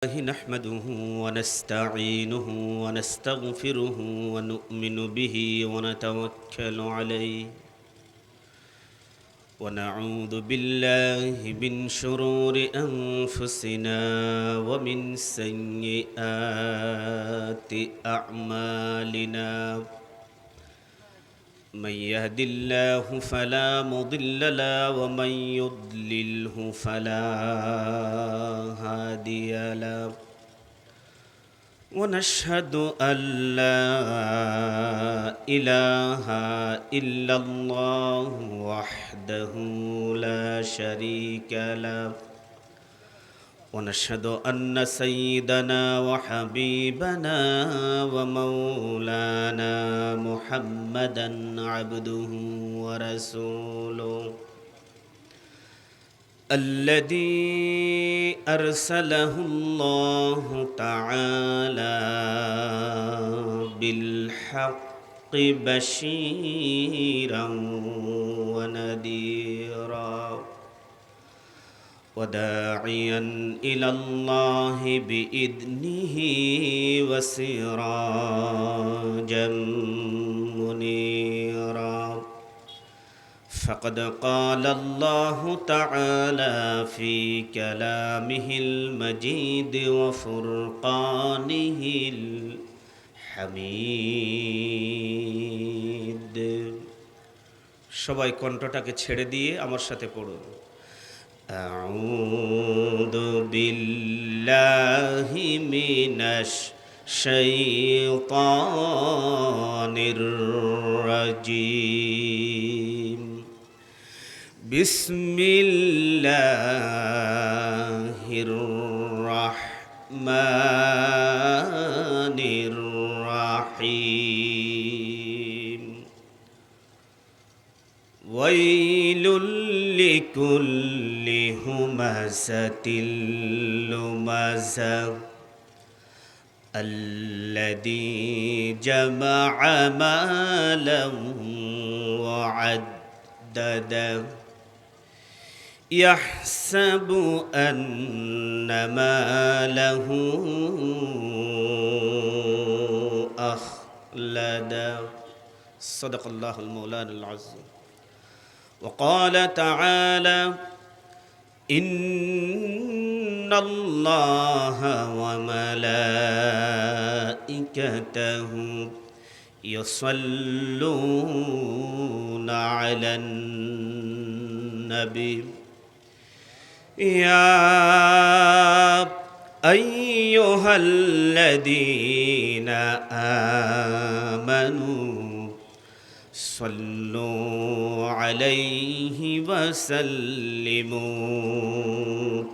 نحمده ونستعينه ونستغفره ونؤمن به ونتوكل عليه ونعوذ بالله من شرور أنفسنا ومن سيئات أعمالنا من يهد الله فلا مضل له ومن يضلله فلا هادي له ونشهد أن لا إله إلا الله وحده لا شريك له ونشهد أن سيدنا وحبيبنا ومولانا محمدا عبده ورسوله الذي أرسله الله تعالى بالحق بشيرا ونذيرا وداعيا إلى الله بإذنه وسراجا منيرا فقد قال الله تعالى في كلامه المجيد وفرقانه الحميد সবাই কণ্ঠটাকে ছেড়ে দিয়ে আমার সাথে পড়ুন আউযু বিল্লাহি মিনাশ শাইতানির রাজীম বিসমিল্লাহির রাহমানির রাহিম ওয়াইলুল লিকুল্লি হুমাযাতিল লুমাযা الذي جمع مالا وعدده يحسب أن ماله أخلده صدق الله المولانا العظيم وقال تعالى إن الله وملائكته يصلون على النبي يا أيها الذين آمنوا صلوا عليه وسلموا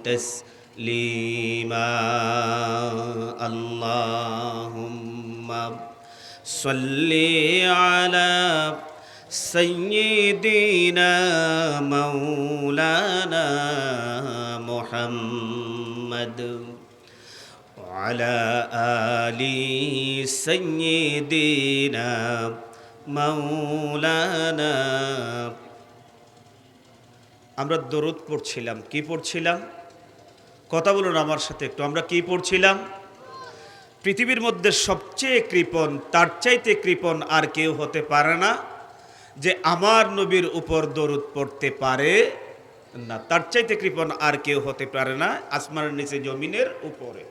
تسليما اللهم صل على سيدنا مولانا محمد وعلى آل سيدنا مولانا আমরা দরুদ পড়ছিলাম কি পড়ছিলাম কথা বলুন আমার সাথে একটু আমরা কি পড়ছিলাম পৃথিবীর মধ্যে সবচেয়ে কৃপণ তার চাইতে কৃপণ আর কেউ হতে পারে না যে আমার নবীর উপর দরুদ পড়তে পারে না তার চাইতে কৃপণ আর কেউ হতে পারে না আসমানের নিচে জমিনের উপরে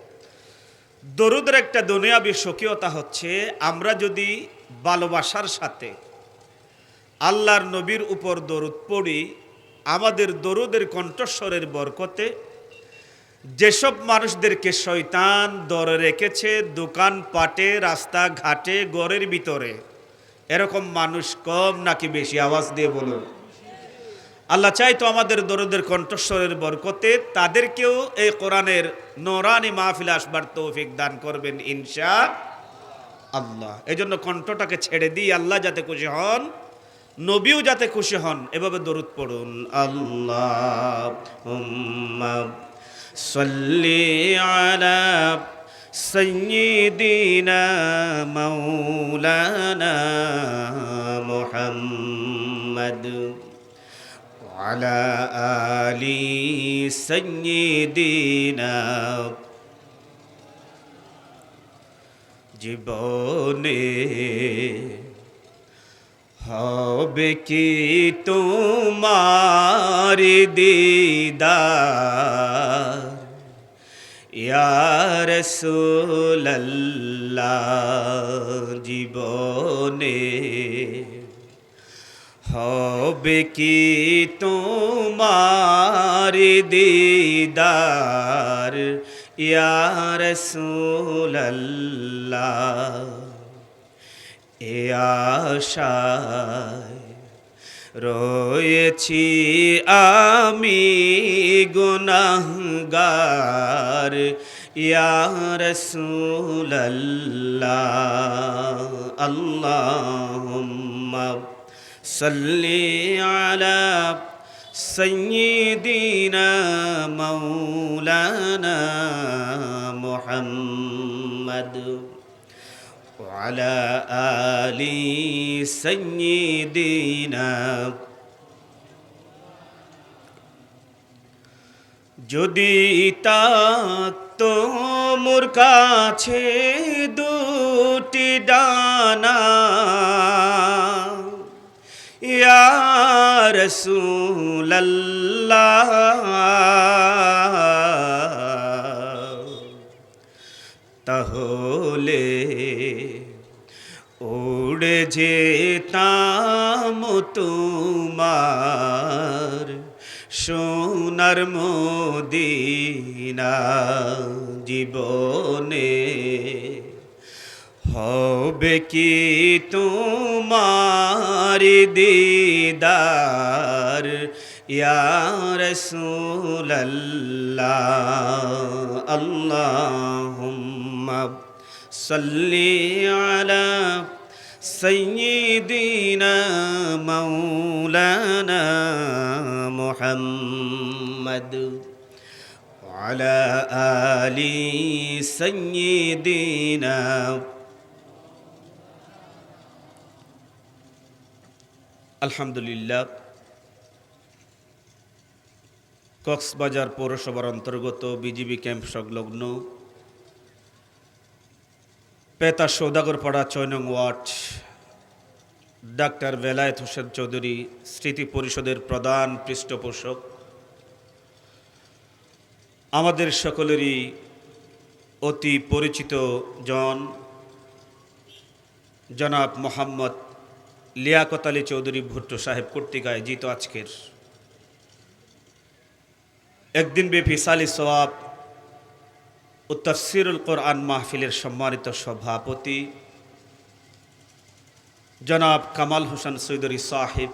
দরুদের একটা দুনিয়াবী স্বকীয়তা হচ্ছে আমরা যদি ভালোবাসার সাথে আল্লাহর নবীর উপর দরুদ পড়ি আমাদের দরুদের কণ্ঠস্বরের বরকতে যেসব মানুষদেরকে শয়তান ধরে রেখেছে দোকান পাটে রাস্তাঘাটে ঘরের ভিতরে এরকম মানুষ কম নাকি বেশি আওয়াজ দিয়ে বলুন আল্লাহ চাই তো আমাদের দরুদের কণ্ঠস্বরের বরকতে তাদেরকেও এই কোরআনের নূরানি মাহফিলে আসবার তৌফিক দান করবেন ইনশাআল্লাহ এই জন্য কণ্ঠটাকে ছেড়ে দিয়ে আল্লাহ যাতে খুশি হন নবীও যাতে খুশি হন এভাবে দরুদ পড়ুন আল্লাহুম্মা সাল্লি আলা সাইয়্যিদিনা মাওলানা মুহাম্মদ وعلى آل سيدنا জীবনে হবে কি তোমার দিদার ইয়া রাসূলুল্লাহ জীবনে হবে কি তোমার দিদার ইয়া রাসূলুল্লাহ এ আশায় রয়েছি আমি গুনাহগার ইয়া রাসূলুল্লাহ আল্লাহুম্মা সাল্লি আলা সাইয়্যিদিনা মাওলানা মুহাম্মদ وعلى آل سيدنا যদি থাকতো মোর কাছে দুটি ডানা ইয়া রাসূলুল্লাহ তাহলে উড়ে যেতাম তোমার সোনার মদিনা জীবনে হবে কি তোমার দিদার ইয়া রাসূলুল্লাহ আল্লাহুম্মা সাল্লি আলা সাইয়্যিদিনা মাওলানা মুহাম্মদ ওয়ালা আলি সাইয়্যিদিনা আলহামদুলিল্লাহ কক্সবাজার পৌরসভার অন্তর্গত বিজিবি ক্যাম্প সংলগ্ন পেতা সৌদাগরপাড়া ৬ নং ওয়ার্ড ডাক্তার বেলায়েত হোসেন চৌধুরী স্মৃতি পরিষদের প্রধান পৃষ্ঠপোষক আমাদের সকলেরই অতি পরিচিত জন জনাব মোহাম্মদ লিয়াকত আলী চৌধুরী ভুট্টো সাহেব কর্তৃক আয়োজিত আজকের একদিন ব্যাপী সালি সওয়াব ও তাফসীরুল কোরআন মাহফিলের সম্মানিত সভাপতি জনাব কামাল হোসেন চৌধুরী সাহেব,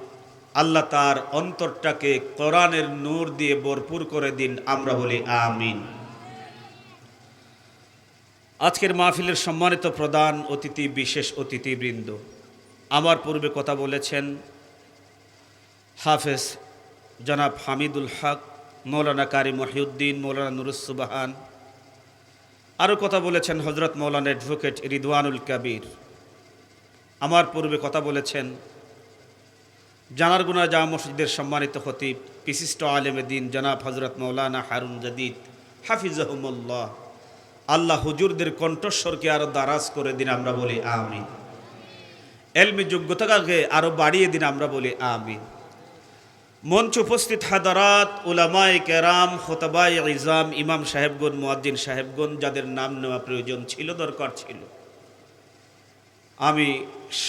আল্লাহ তার অন্তরটাকে কোরআনের নূর দিয়ে ভরপুর করে দিন, আমরা বলি আমিন। আজকের মাহফিলের সম্মানিত প্রধান অতিথি, বিশেষ অতিথিবৃন্দ, আমার পূর্বে কথা বলেছেন হাফেজ জনাব হামিদুল হক, মৌলানা কারি মহিউদ্দিন, মৌলানা নুরুসসুবহান, আরও কথা বলেছেন হজরত মৌলানা অ্যাডভোকেট রিদওয়ানুল কবির। আমার পূর্বে কথা বলেছেন জানারগুনা জামা মসজিদের সম্মানিত খতিব, বিশিষ্ট আলেমে দিন জনাব হজরত মৌলানা হারুন জাদিদ হাফিজাহুমুল্লাহ। আল্লাহ হুজুরদের কণ্ঠস্বরকে আরও দারাজ করে দিন, আমরা বলি আমিন। এলমি যোগ্যতাকে আরও বাড়িয়ে দিন, আমরা বলি আমিন। মঞ্চ উপস্থিত হাদারাত, উলামায়ে কেরাম, খোতাবায়ে ইজাম, ইমাম সাহেবগণ, মুয়াজ্জিন সাহেবগণ, যাদের নাম নেওয়া প্রয়োজন ছিল, দরকার ছিল, আমি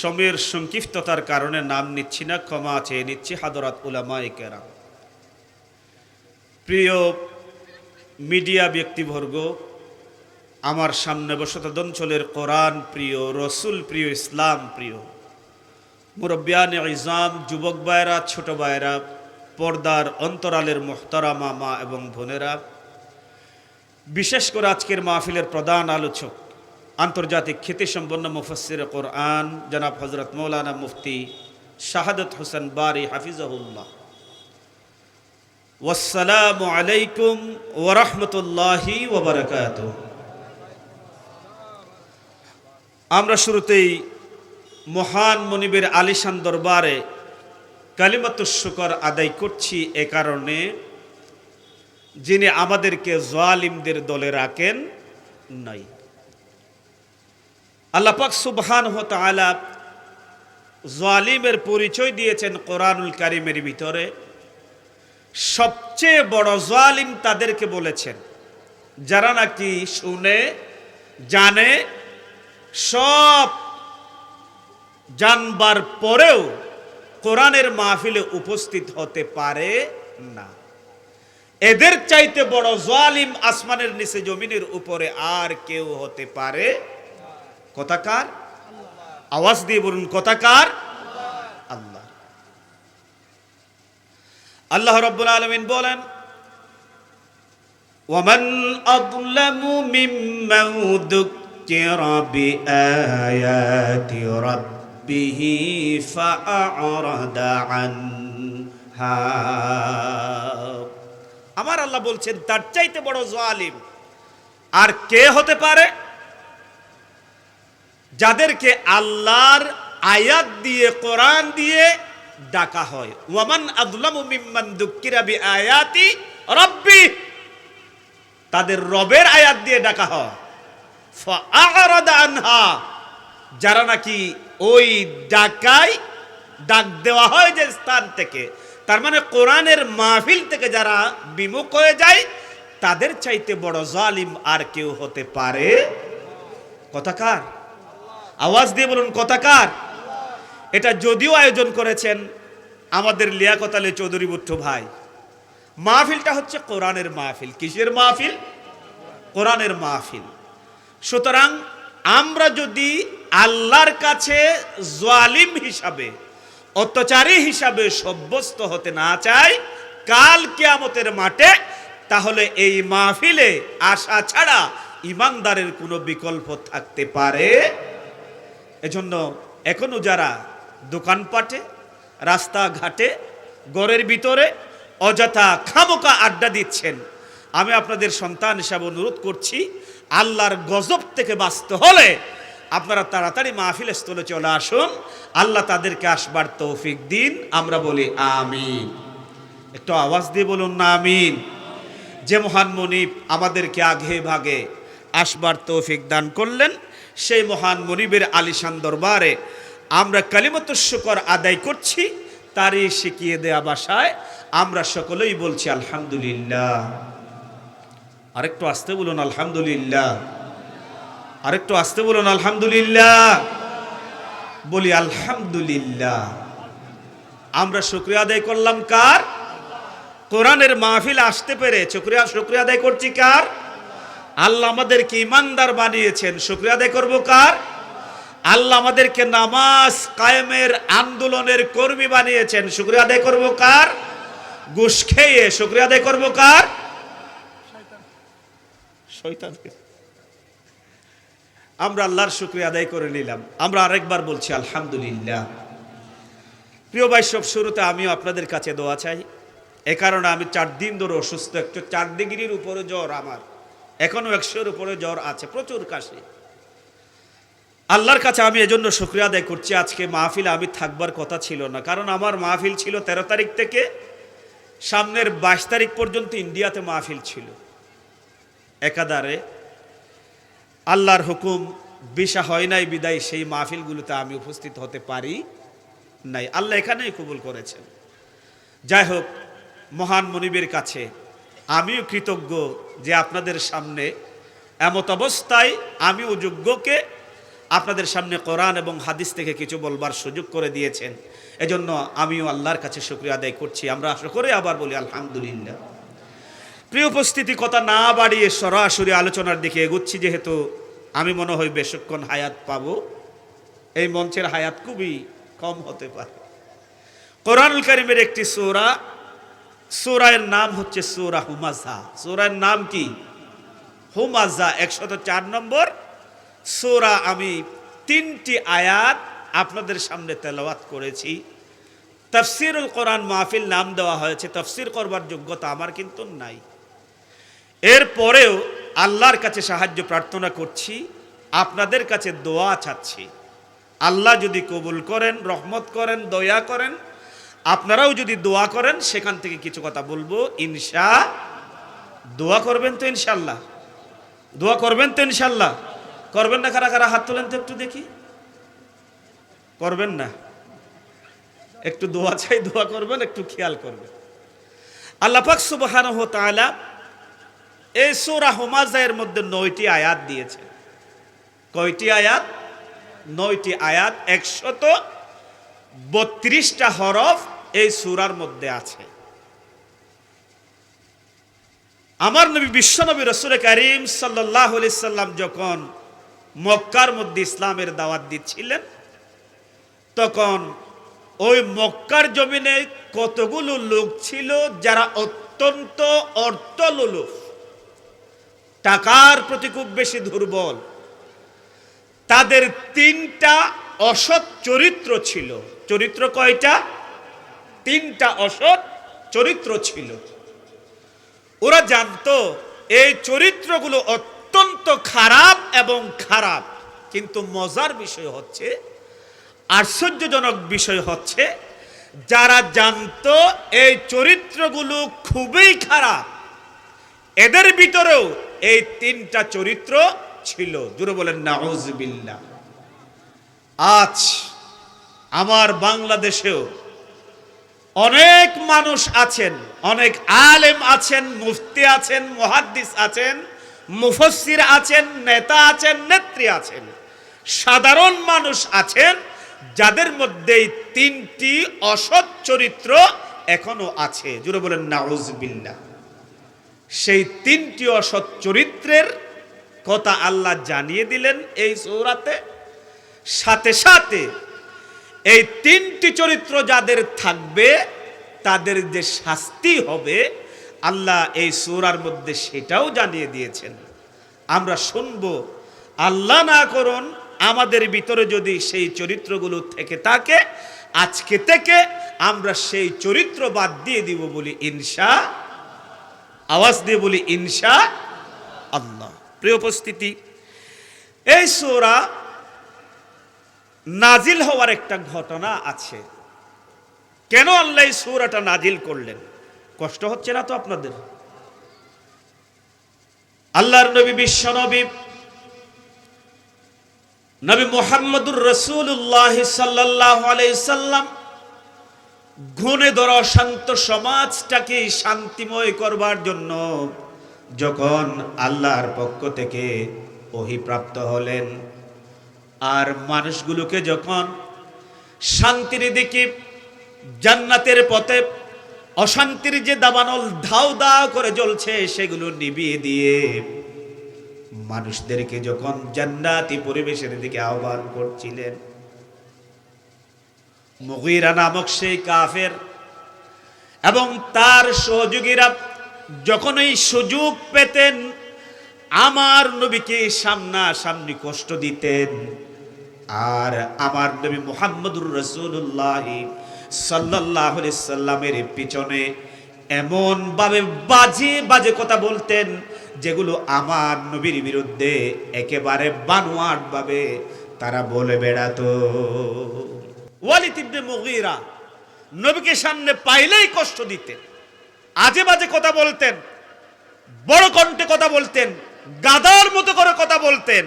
সময়ের সংক্ষিপ্ততার কারণে নাম নিচ্ছি না, ক্ষমা চেয়ে নিচ্ছি। হাদারাত, উলামায়ে কেরাম, প্রিয় মিডিয়া ব্যক্তিবর্গ, আমার সামনে বসত অঞ্চলের কোরআন প্রিয়, রসুল প্রিয়, ইসলাম প্রিয় মুরব্বিয়ানে ইজাম, যুবক ভাইয়েরা, ছোট ভাইয়েরা, পর্দার অন্তরালের মোহতারামা মা এবং বোনেরা, বিশেষ করে আজকের মাহফিলের প্রধান আলোচক, আন্তর্জাতিক খ্যাতিসম্পন্ন মুফাসসিরে কোরআন জনাব হজরত মৌলানা মুফতি শাহাদত হোসেন বারি হাফিজাহুল্লাহ। ওয়াসসালামু আলাইকুম ওয়া রাহমাতুল্লাহি ওয়া বারাকাতুহু। আমরা শুরুতেই মহান মনিবের আলিশান দরবারে কালিমাতুশ শুকর আদায় করছি এ কারণে, যিনি আমাদেরকে জালিমদের দলে রাখেন নাই। আল্লাহ পাক সুবহানাহু ওয়া তাআলা জালিমের পরিচয় দিয়েছেন কোরআনুল কারীমের ভিতরে। সবচেয়ে বড় জালিম তাদেরকে বলেছেন যারা নাকি শুনে জানে, সব জানবার পরেও কোরআনের মাহফিলে উপস্থিত হতে পারে না। এদের চাইতে বড় জালিম আসমানের নিচে জমিনের উপরে আর কেউ হতে পারে। কথাকার আওয়াজ দিয়ে বলুন, কথাকার আল্লাহ। আল্লাহ রাব্বুল আলামিন বলেন, ওয়ামান আযলামু মিম্মান যুক্কিরা বিআয়াতি রাব্বিহি ফাআরাদা আনহা। আমার আল্লাহ বলছেন তার চাইতে বড় জালিম আর কে হতে পারে? যাদেরকে আল্লাহর আয়াত দিয়ে, কোরআন দিয়ে ডাকা হয়। ওয়ামান আযলামু মিম্মান যুক্কিরা বিআয়াতি রাব্বি, তাদের রবের আয়াত দিয়ে ডাকা হয়। ফাআরাদা আনহা, যারা নাকি ওই ডাকায় ডাক দেওয়া হয় যে স্থান থেকে, তার মানে কোরআনের মাহফিল থেকে যারা বিমুখ হয়ে যায়, তাদের চাইতে বড় জালিম আর কেউ হতে পারে? কথাকার আওয়াজ দিয়ে বলুন, কথাকার। এটা যদিও আয়োজন করেছেন আমাদের লিয়াকত আলী চৌধুরী বুট্টু ভাই, মাহফিলটা হচ্ছে কোরআনের মাহফিল। কিসের মাহফিল? কোরআনের মাহফিল। সুতরাং আমরা যদি আল্লাহর কাছে জালিম হিসাবে, অত্যাচারী হিসাবে সাব্যস্ত হতে না চাই কাল কিয়ামতের মাঠে, তাহলে এই মাহফিলে আসা ছাড়া ইমানদারের কোনো বিকল্প থাকতে পারে? এজন্য এখনো যারা দোকানপাটে, রাস্তাঘাটে, ঘরের ভিতরে অযথা খামোকা আড্ডা দিচ্ছেন, আমি আপনাদের সন্তান হিসাবে অনুরোধ করছি, আল্লাহর গজব থেকে বাঁচতে হলে আপনারা তাড়াতাড়ি মাহফিল স্থলে চলে আসুন। আল্লাহ তাদেরকে আসবার তৌফিক দিন। আমরা বলি আমিন। একটু আওয়াজ দিয়ে বলুন না আমিন। যে মহান মনিব আমাদেরকে আগে ভাগে আসবার তৌফিক দান করলেন, সেই মহান মনিবের আলিশান দরবারে আমরা কালিমাতুশ শুকর আদায় করছি। তারই শিখিয়ে দেয়া ভাষায় আমরা সকলেই বলছি আলহামদুলিল্লাহ। আরেকটু আসতে বলুন আলহামদুলিল্লাহ। আরেকটু আসতে বলুন আলহামদুলিল্লাহ। বলি আলহামদুলিল্লাহ। আমরা শুকরিয়া আদায় করলাম কার? কোরআনের মাহফিল আসতে পেরে শুকরিয়া আদায় করছি কার? আল্লাহ আমাদেরকে ইমানদার বানিয়েছেন, শুকরিয়া আদায় করবো কার? আল্লাহ আমাদেরকে নামাজ কায়েমের আন্দোলনের কর্মী বানিয়েছেন, শুকরিয়া আদায় করবো কার? ঘুষ খেয়ে শুকরিয়া আদায় করবো কার? শয়তানকে। আমরা আল্লাহর শুকরিয়া আদায় করে নিলাম। আমরা আরেকবার বলছি আলহামদুলিল্লাহ। প্রিয় ভাই, সব শুরুতে আমিও আপনাদের কাছে দোয়া চাই। এ কারণে আমি 4 দিন ধরে অসুস্থ, একটু 4 ডিগ্রির উপরে জ্বর, আমার এখনো 100-এর উপরে জ্বর আছে, প্রচুর কাশি। আল্লাহর কাছে আমি এজন্য শুকরিয়া আদায় করছি। আজকে মাহফিলে আমি থাকবার কথা ছিল না, কারণ আমার মাহফিল ছিল 13 তারিখ থেকে সামনের 22 তারিখ পর্যন্ত ইন্ডিয়াতে মাহফিল ছিল। একাধারে আল্লাহর হুকুম ভিসা হয় নাই বিদায় সেই মাহফিলগুলোতে আমি উপস্থিত হতে পারি নাই। আল্লাহ এখানেই কবুল করেছেন। যাই হোক, মহান মনিবের কাছে আমিও কৃতজ্ঞ যে আপনাদের সামনে এমত অবস্থায় আমিও যোগ্যকে আপনাদের সামনে কোরআন এবং হাদিস থেকে কিছু বলবার সুযোগ করে দিয়েছেন। এজন্য আমিও আল্লাহর কাছে শুকরিয়া আদায় করছি। আমরা আশা করে আবার বলি আলহামদুলিল্লাহ। প্রিয় উপস্থিতি, কথা না বাড়িয়ে সরাসরি আলোচনার দিকে এগুচ্ছি, যেহেতু আমি মনে হয় বেশিক্ষণ হায়াত পাবো। এই মঞ্চের হায়াত খুবই কম হতে পারে। কোরআনুল কারীমের একটি সূরা, সূরার নাম হচ্ছে সূরা হুমাযা। সূরার নাম কি? হুমাযা। 104 নম্বর সূরা। আমি 3টি আয়াত আপনাদের সামনে তেলাওয়াত করেছি। তাফসীরুল কোরআন মাহফিল নাম দেওয়া হয়েছে, তাফসীর করবার যোগ্যতা আমার কিন্তু নাই। এরপরেও আল্লাহর কাছে সাহায্য প্রার্থনা করছি, আপনাদের কাছে দোয়া চাচ্ছি। আল্লাহ যদি কবুল করেন, রহমত করেন, দয়া করেন, আপনারাও যদি দোয়া করেন, সেখান থেকে কিছু কথা বলবো দোয়া করবেন তো ইনশাল্লাহ? দোয়া করবেন তো ইনশাল্লাহ? করবেন না? কারা কারা হাত তোলেন তো একটু দেখি। করবেন না? একটু দোয়া চাই, দোয়া করবেন, একটু খেয়াল করবেন। আল্লাহ পাক সুবহানাহু ওয়া তাআলা এই সূরা হুমাযার মধ্যে 9টি আয়াত দিয়েছে। কয়টি আয়াত? 9টি আয়াত। 132টা হরফ এই সূরার মধ্যে আছে। আমার নবী বিশ্বনবী রাসূল কারীম সাল্লাল্লাহু আলাইহি সাল্লাম যখন মক্কার মধ্যে ইসলামের দাওয়াত দিচ্ছিলেন, তখন ওই মক্কার জমিনে কতগুলো লোক ছিল যারা অত্যন্ত অর্থলোলুপ, টাকার প্রতি খুব বেশি দুর্বল। তাদের 3টা অসৎ চরিত্র ছিল। চরিত্র কয়টা? 3টা অসৎ চরিত্র ছিল। ওরা জানতো এই চরিত্রগুলো অত্যন্ত খারাপ এবং খারাপ। কিন্তু মজার বিষয় হচ্ছে, আশ্চর্যজনক বিষয় হচ্ছে, যারা জানতো এই চরিত্রগুলো খুবই খারাপ, এদের ভিতরেও এই 3টা চরিত্র ছিল। জোরে বলেন নাউযুবিল্লাহ। আজ আমার বাংলাদেশেও অনেক মানুষ আছেন, অনেক আলেম আছেন, মুফতি আছেন, মুহাদ্দিস আছেন, মুফাসসির আছেন, নেতা আছেন, নেত্রী আছেন, সাধারণ মানুষ আছেন, যাদের মধ্যে 3টি অসৎ চরিত্র এখনো আছে। জোরে বলেন নাউযুবিল্লাহ। সেই 3টি অসৎ চরিত্রের কথা আল্লাহ জানিয়ে দিলেন এই সূরাতে। সাথে সাথে এই 3টি চরিত্র যাদের থাকবে তাদের যে শাস্তি হবে, আল্লাহ এই সূরার মধ্যে সেটাও জানিয়ে দিয়েছেন। আমরা শুনবো। আল্লাহ না করুন আমাদের ভিতরে যদি সেই চরিত্রগুলো থেকে থাকে, আজকে থেকে আমরা সেই চরিত্র বাদ দিয়ে দিব বলি ইনশাআল্লাহ। আওয়াজ দিয়ে বলি ইনশাআল্লাহ। প্রিয় উপস্থিতি, এই সূরা নাজিল হওয়ার একটা ঘটনা আছে। কেন আল্লাহ এই সূরাটা নাজিল করলেন? কষ্ট হচ্ছে না তো আপনাদের? আল্লাহর নবী বিশ্বনবী নবী মুহাম্মদুর রাসূলুল্লাহ সাল্লাল্লাহু আলাইহি সাল্লাম ঘুণে ধরা শান্ত সমাজটাকে শান্তিময় করবার জন্য যখন আল্লাহর পক্ষ থেকে ওহী প্রাপ্ত হলেন, আর মানুষগুলোকে যখন শান্তির দিকে, জান্নাতের পথে অশান্তির যে দাবানল ধাউ দাউ করে জ্বলছে সেগুলো নিভিয়ে দিয়ে মানুষদেরকে যখন জান্নাতি পরিবেশের দিকে আহ্বান করছিলেন, মুগীরা নামক সেই কাফের এবং তার সহযোগীরা যখন এই সুযোগ পেতেন আমার নবীকে সামনাসামনি কষ্ট দিতেন, আর আমার নবী মুহাম্মদুর রাসূলুল্লাহ সাল্লাল্লাহু আলাইহি সাল্লামের পিছনে এমন ভাবে বাজে বাজে কথা বলতেন যেগুলো আমার নবীর বিরুদ্ধে একেবারে বানোয়াট ভাবে তারা বলে বেড়াতো। ওয়ালিদ ইবনে মুগীরা নবীকে সামনে পাইলেই কষ্ট দিতেন, আজে বাজে কথা বলতেন, বড় কণ্ঠে কথা বলতেন, গাধার মতো করে কথা বলতেন,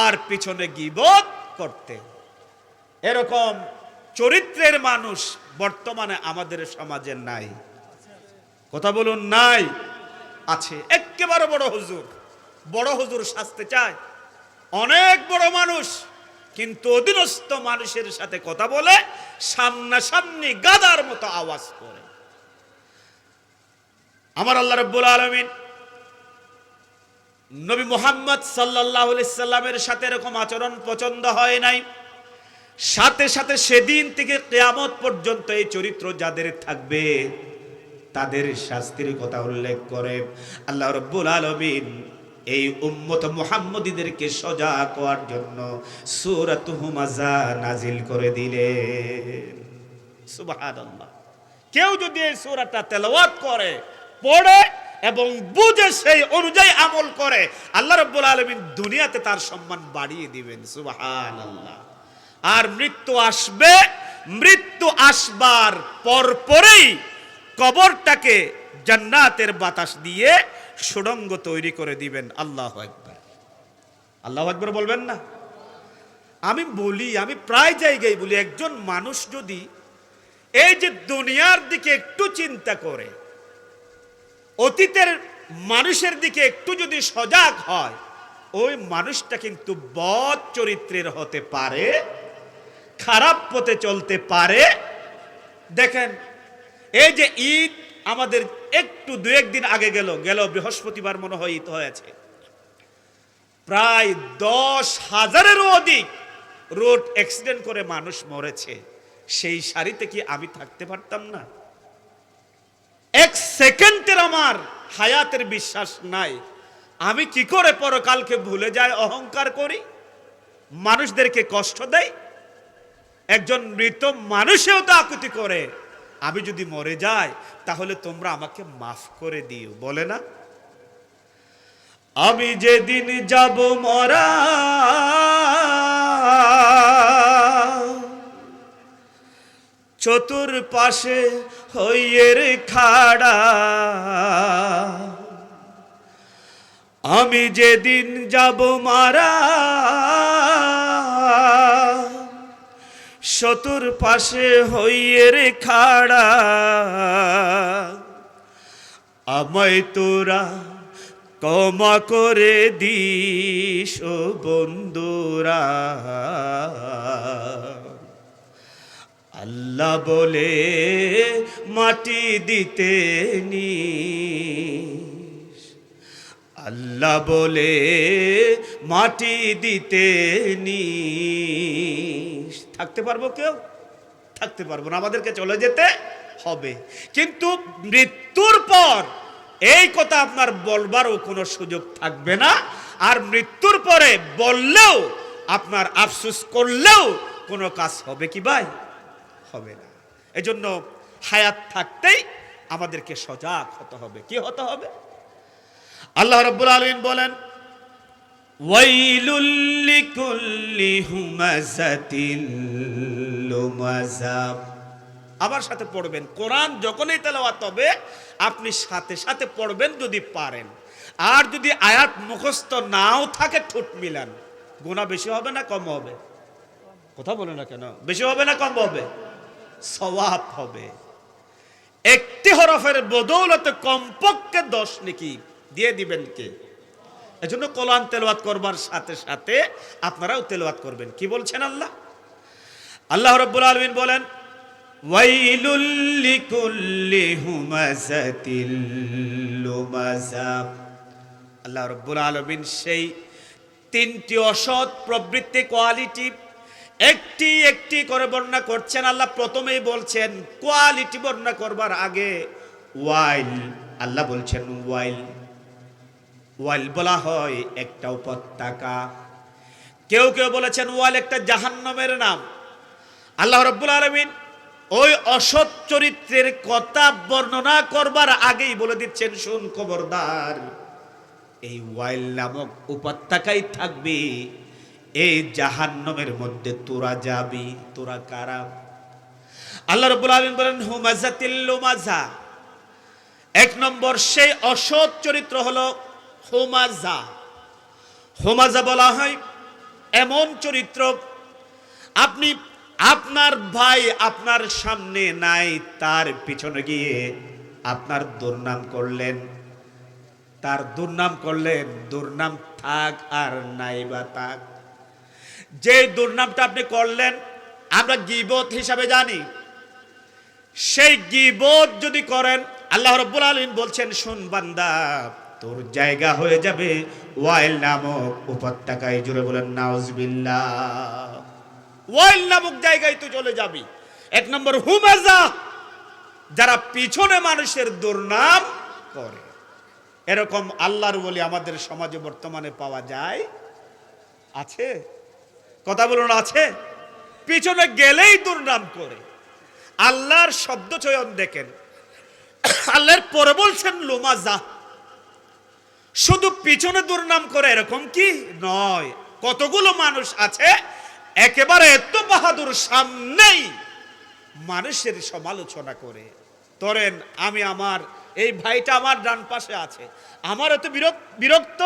আর পিছনে গীবত করতেন। এরকম চরিত্রের মানুষ বর্তমানে আমাদের সমাজে নাই। কথা বলুন, নাই? আছে। একেবারে বড় হুজুর সাজতে চায়, অনেক বড় মানুষ, কিন্তু অধীনস্থ মানুষের সাথে কথা বলে সামনাসামনি গাধার মতো আওয়াজ করে। আমার আল্লাহ রাব্বুল আলামিন নবী মুহাম্মদ সাল্লাল্লাহু আলাইহি সাল্লামের সাথে এরকম আচরণ পছন্দ হয় নাই। সাথে সাথে সেদিন থেকে কিয়ামত পর্যন্ত এই চরিত্র যাদের থাকবে তাদের শাস্তির কথা উল্লেখ করে আল্লাহ রাব্বুল আলামিন এই উম্মত মুহাম্মদীদেরকে সজাগ করার জন্য সূরাত হুমাযা নাজিল করে দিলেন। সুবহানাল্লাহ। কেউ যদি এই সূরাটা তেলাওয়াত করে, পড়ে এবং বুঝে সেই অনুযায়ী আমল করে, আল্লাহ রাব্বুল আলামিন দুনিয়াতে তার সম্মান বাড়িয়ে দিবেন। সুবহানাল্লাহ। আর মৃত্যু আসবে, মৃত্যু আসবার পরপরই কবরটাকে জান্নাতের বাতাস দিয়ে সুড়ঙ্গ তৈরি করে দিবেন। আল্লাহু আকবার। আল্লাহু আকবার বলবেন না? আমি বলি, আমি প্রায় জায়গায় বলি, একজন মানুষ যদি এই যে দুনিয়ার দিকে একটু চিন্তা করে, অতীতের মানুষের দিকে একটু যদি সজাগ হয়, ওই মানুষটা কিন্তু বদ চরিত্রের হতে পারে, খারাপ পথে চলতে পারে। দেখেন, এই যে ঈদ আমাদের একটু দু একদিন আগে গেল বৃহস্পতিবার মনে হয় ঈদ হয়েছে, প্রায় 10,000-এরও অধিক রোড অ্যাক্সিডেন্ট করে মানুষ মরেছে। সেই সারিতে কি আমি থাকতে পারতাম না? এক সেকেন্ডের আমার হায়াতের বিশ্বাস নাই। আমি কি করে পরকালকে ভুলে যাই, অহংকার করি, মানুষদেরকে কষ্ট দেয়। একজন মৃত মানুষেও তো আকুতি করে, আমি যদি মরে যাই তাহলে তোমরা আমাকে মাফ করে দিও, বলে না? আমি যেদিন যাব মরা, চতুর্পাশে হইয়ের খাড়া, আমি যেদিন যাব মারা, চতুর্পাশে হইয়ের খাড়া, আমায় তোরা ক্ষমা করে দিস ও বন্ধুরা। আল্লাহ বলে মাটি দিতে নিস, আল্লাহ বলে মাটি দিতে নিস। থাকতে পারবো কেউ? থাকতে পারবো না, আমাদেরকে চলে যেতে হবে। কিন্তু মৃত্যুর পর এই কথা আপনার বলবারও কোনো সুযোগ থাকবে না। আর মৃত্যুর পরে বললেও, আপনার আফসোস করলেও কোনো কাজ হবে কি ভাই? হবে না। এজন্য হায়াত থাকতেই আমাদেরকে সজাগ হতে হবে। কি হতে হবে? আল্লাহ রাব্বুল আলামিন বলেন, ওয়াইলুল লিকুল্লি হুমাযাতিন লুমাযা। আমার সাথে পড়বেন, কোরআন যখনই তেলাওয়াত হবে আপনি সাথে সাথে পড়বেন যদি পারেন। আর যদি আয়াত মুখস্থ নাও থাকে, ঠোঁট মিলান। গুনাহ বেশি হবে না কম হবে? কথা বলে না কেন? বেশি হবে না কম হবে? সওয়াব হবে। একটি হরফের বদৌলতে কমপক্ষে 10 নেকি দিয়ে দিবেন কে? এজন্য কোরআন তেলাওয়াত করবার সাথে সাথে আপনারাও তেলাওয়াত করবেন। কি বলছেন আল্লাহ? আল্লাহ রাব্বুল আলামিন বলেন, ওয়াইলুল লিকুল্লি হুমাযাতিন লুমাযা। আল্লাহ রাব্বুল আলামিন সেই 3টি অসৎ প্রবৃত্তি, কোয়ালিটি একটি একটি করে বর্ণনা করছেন। আল্লাহ প্রথমেই বলছেন, কোয়ালিটি বর্ণনা করবার আগে ওয়াইল, আল্লাহ বলছেন ওয়াইল। ওয়াইল বলা হয় একটা উপত্যকা। কেউ কেউ বলেছেন ওয়াইল একটা জাহান্নামের নাম। আল্লাহ রাব্বুল আলামিন ওই অসৎ চরিত্রের কথা বর্ণনা করবার আগেই বলে দিচ্ছেন, শুন খবরদার, এই ওয়াইল নামক উপত্যকাই থাকবে, এই জাহান্নামের মধ্যে তোরা যাবি। তোরা কারা? আল্লাহ রাব্বুল আলামিন বলেন হুমাযাতিল লুমাযা। 1 নম্বর সেই অসৎ চরিত্র হলো হুমাযা। হুমাযা বলা হয় এমন চরিত্র, আপনি আপনার ভাই আপনার সামনে নাই, তার পিছনে গিয়ে আপনার দুর্নাম করলেন, তার দুর্নাম করলেন। দুর্নাম থাক আর নাই বা থাক, যে দুর্নামটা আপনি করলেন আমরা গীবত হিসাবে জানি, সেই গীবত যদি করেন, আল্লাহ রাব্বুল আলামিন বলছেন, শুন বান্দা, তোর জায়গা হয়ে যাবে ওয়াইল নামক উপত্যকায়। জুড়ে বলেন নাউজুবিল্লাহ। ওয়াইল নামক জায়গায় তুই চলে যাবি। 1 নম্বর হুমাযা, যারা পিছনে মানুষের দুর্নাম করে। এরকম আল্লাহর ওলি আমাদের সমাজে বর্তমানে পাওয়া যায়? আছে? কথা বলুন, আছে? পিছনে গেলেই দুর্নাম করে। আল্লাহর শব্দ চয়ন দেখেন, আল্লাহর পরে বলছেন লুমাযা। শুধু পিছনে দুর্নাম করে এরকম কি নয়, কতগুলো মানুষ আছে একেবারে এত বাহাদুর, সামনেই মানুষের সমালোচনা করে। ধরেন আমি, আমার এই ভাইটা আমার ডান পাশে আছে, আমার এত বিরক্ত,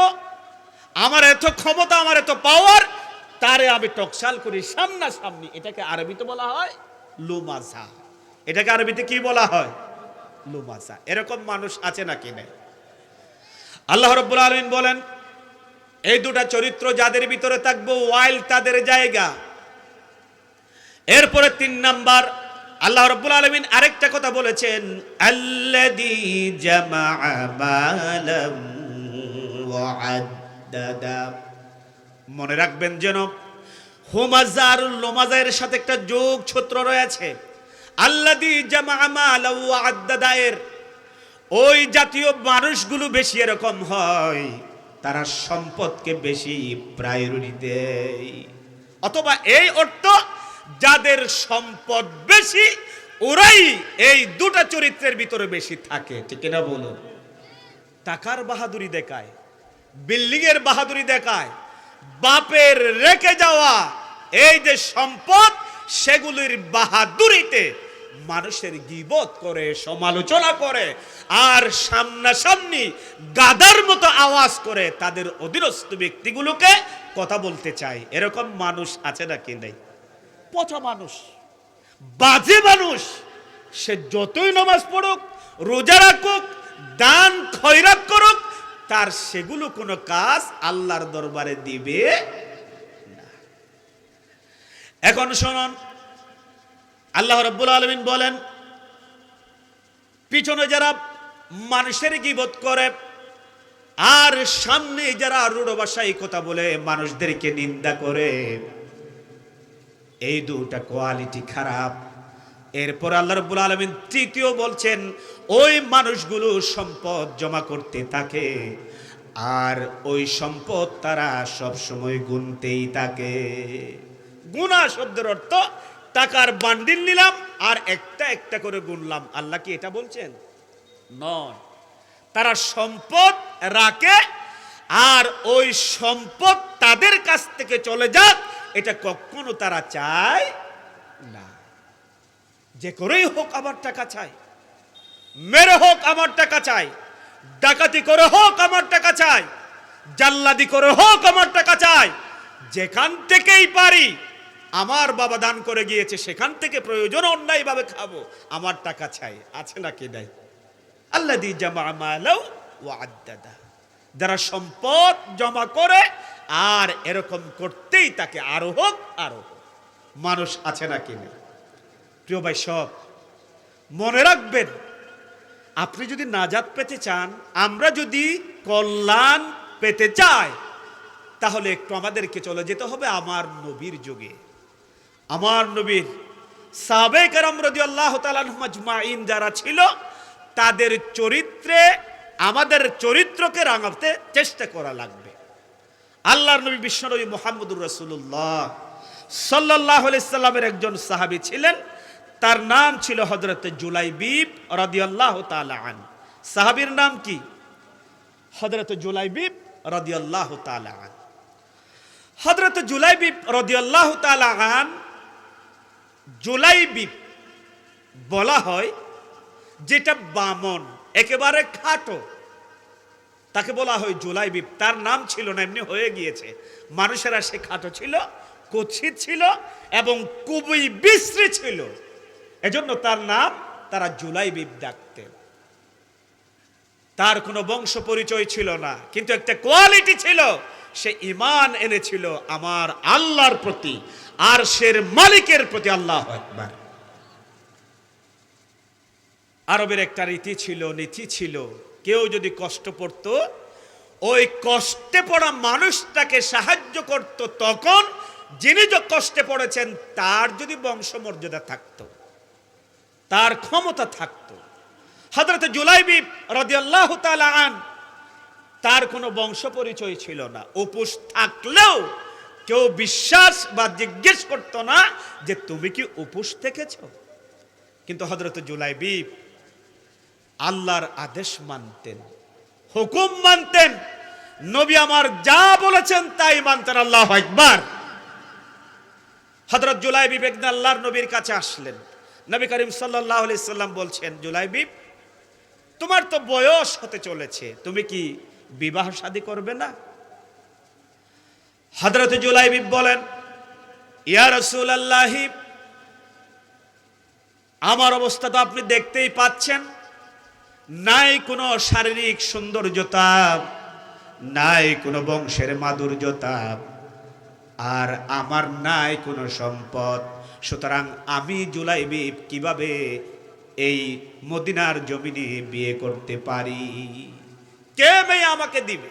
আমার এত ক্ষমতা, আমার এত পাওয়ার, তারে আমি টকশাল করি সামনাসামনি। এটাকে আরবিতে বলা হয় লুমাজা। এটাকে আরবিতে কি বলা হয়? লুমাজা। এরকম মানুষ আছে নাকি নেই? আল্লাহ রাব্বুল আলামিন বলেন, এই দুটা চরিত্র যাদের ভিতরে থাকবে ওয়াইল তাদের জায়গা। এরপরে 3 নাম্বার আল্লাহ রাব্বুল আলামিন আরেকটা কথা বলেছেন, আল্লাযী জামাআ মালাম ওয়া আদ্দাদা। মনে রাখবেন যেন হুমাজার লুমাজার সাথে একটা যোগ সূত্র রয়েছে। আল্লাযী জামাআ মালাম ওয়া আদ্দাদা, ওই জাতীয় মানুষগুলো বেশি এরকম হয়, তারা সম্পদকে বেশি প্রায়োরিটি দেয়। অথবা এই অর্থ, যাদের সম্পদ বেশি ওরাই এই দুটা চরিত্রের ভিতরে বেশি থাকে। ঠিক না বলুন? টাকার বাহাদুরি দেখায়, বিল্ডিং এর বাহাদুরি দেখায়, বাপের রেখে যাওয়া এই যে সম্পদ, সেগুলির বাহাদুরিতে মানুষের গীবত করে, সমালোচনা করে, আর সামনাসামনি গাদার মতো আওয়াজ করে তাদের অধীনস্থ ব্যক্তিগুলোকে কথা বলতে চায়। এরকম মানুষ আছে নাকি নেই? পচা মানুষ, বাজে মানুষ, সে যতই নামাজ পড়ুক, রোজা রাখুক, দান খয়রাত করুক, তার সেগুলো কোনো কাজ আল্লাহর দরবারে দিবে না। এখন শুনুন, আল্লাহ রাব্বুল আলামিন বলেন, পিছনে যারা মানুষের গীবত করে আর সামনে যারা রূঢ় ভাষায় কথা বলে মানুষদেরকে নিন্দা করে, এই দুটা কোয়ালিটি খারাপ। এরপর আল্লাহ রাব্বুল আলামিন তৃতীয় বলছেন, ওই মানুষগুলো সম্পদ জমা করতে থাকে আর ওই সম্পদ তারা সব সময় গুনতেই থাকে। গুনা শব্দের অর্থ টাকার বান্ডিল নিলাম আর একটা একটা করে গুনলাম। আল্লাহ কি এটা বলছেন? নয়। তারা সম্পদ রাখে আর ওই সম্পদ তাদের কাছ থেকে চলে যাক, এটা কখনো তারা চায় না। যে করেই হোক আমার টাকা চাই, মেরে হোক আমার টাকা চাই, ডাকাতি করে হোক আমার টাকা চাই, জাল্লাদি করে হোক আমার টাকা চাই, যেখান থেকেই পারি, আমার বাবা দান করে গিয়েছে সেখান থেকে প্রয়োজন অন্যায়ভাবে খাবো, আমার টাকা চাই। আছে নাকি নাই? আল্লাযী জামাআ মালাও ওয়া আদ্দাদা, যারা সম্পদ জমা করে আর এরকম করতেই তাকে আরো হোক আরো হোক। মানুষ আছে নাকি নেই? প্রিয় ভাই, সব মনে রাখবেন, আপনি যদি নাজাত পেতে চান, আমরা যদি কল্যাণ পেতে চাই, তাহলে একটু আমাদেরকে চলে যেতে হবে আমার নবীর যুগে। আমার নবীর সাহাবায়ে কেরাম রাদিয়াল্লাহু তাআলা আনহুম আজমাইন যারা ছিল, তাদের চরিত্রে আমাদের চরিত্রকে রাঙাতে চেষ্টা করা লাগবে। আল্লাহর নবী বিশ্বনবী মুহাম্মদুর রাসূলুল্লাহ সাল্লাল্লাহু আলাইহি সাল্লামের একজন সাহাবী ছিলেন, তার নাম ছিল হযরত জুলাইবিব রাদিয়াল্লাহু তাআলা আন। সাহাবীর নাম কি? হযরত জুলাইবিব রাদিয়াল্লাহু তাআলা আন। হযরত জুলাইবিব রাদিয়াল্লাহু তাআলা আন, জুলাইবিব বলা হয় যেটা বামন, একেবারে খাটো, তাকে বলা হয় জুলাইবিব। তার নাম ছিল না, এমনি হয়ে গিয়েছে। মানুষেরা সে খাটো ছিল, কুৎসিত ছিল এবং খুবই বিশ্রী ছিল, এজন্য তার নাম তারা জুলাইবিব ডাকতেন। তার কোনো বংশ পরিচয় ছিল না, কিন্তু একটা কোয়ালিটি ছিল, সে ঈমান এনেছিল আমার আল্লাহর প্রতি, আরশের মালিকের প্রতি। আল্লাহু আকবার। আরবের একটা রীতি ছিল, নীতি ছিল, কেউ যদি কষ্ট পড়তো, ওই কষ্টে পড়া মানুষটাকে সাহায্য করত, তখন যিনি যে কষ্টে পড়েছেন তার যদি বংশমর্যাদা থাকতো, তার ক্ষমতা থাকতো। হযরত জুলাইবিব রাদিয়াল্লাহু তাআলা আন, তার কোনো বংশ পরিচয় ছিল না। উপোস থাকলেও কেউ বিশ্বাস বা জিজ্ঞেস করতো না যে তুমি কি উপোস থেকেছো। কিন্তু হযরত জুলাইবিব আল্লাহর আদেশ মানতেন, হুকুম মানতেন, নবী আমার যা বলেছেন তাই মানতেন। আল্লাহু আকবার। হযরত জুলাইবিব একদিন আল্লাহর নবীর কাছে আসলেন। নবী করিম সাল্লাল্লাহু আলাইহি সাল্লাম বলছেন, জুলাইবিব, তোমার তো বয়স হতে চলেছে, তুমি কি বিবাহ শাদী করবে না? হযরত জুলাইবিব বলেন, ইয়া রাসূলুল্লাহ, আমার অবস্থা তো আপনি দেখতেই পাচ্ছেন, নাই কোনো শারীরিক সৌন্দর্যতা, নাই কোনো বংশের মাধুর্যতা, আর আমার নাই কোনো সম্পদ। সুতরাং আমি জুলাইবিব কিভাবে এই মদিনার জমিনে বিয়ে করতে পারি? কে মেয়ে আমাকে দিবে?